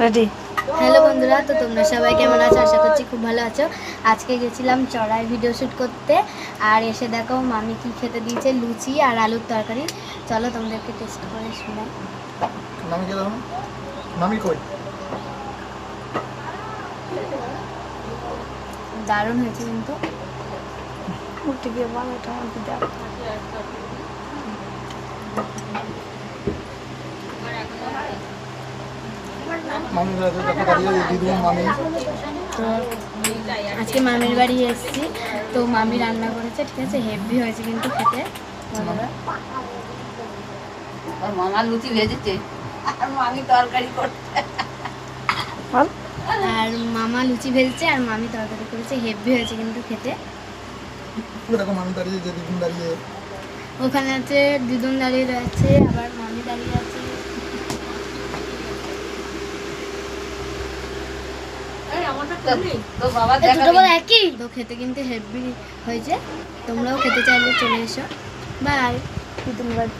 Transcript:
Ready. Hello বন্ধুরা, তো তোমরা সবাই কেমন আছো? আশা করছি খুব ভালো আছো। আজকে গেছিলাম চড়ায় ভিডিও শ্যুট করতে, আর এসে দেখো মামি কি খেতে দিয়েছে, লুচি আর আলুর তরকারি। চলো তোমাদেরকে টেস্ট করে শোনাই। মামি কে দাও, মামি কই? দারুণ হয়েছে কিন্তু। উঠে গিয়ে বানাটা আমাকে দাও। মামি দেখো দাঁড়িয়ে দিদুন মামি। তো আজকে মামির বাড়ি এসেছি, তো মামি রান্না করেছে, ঠিক আছে, হেভি হয়েছে কিন্তু খেতে। বন্ধুরা, আর মামা লুচি ভেজেছে আর মামি তরকারি করছে। বল। আর মামা লুচি ভেজেছে আর মামি তরকারি করেছে, হেভি হয়েছে কিন্তু খেতে। দেখো মামি দাঁড়িয়ে, যে দিদুন দাঁড়িয়ে। ওখানে আছে দিদুন দাঁড়িয়ে রয়েছে, আবার মামি দাঁড়িয়ে আছে। তো বাবা দুটো দেখাবি বলে একই তো, খেতে কিন্তু হেভি হয়েছে। তোমরাও খেতে চাইলে চলে এসো। বাই। দিদুন বাড়ি।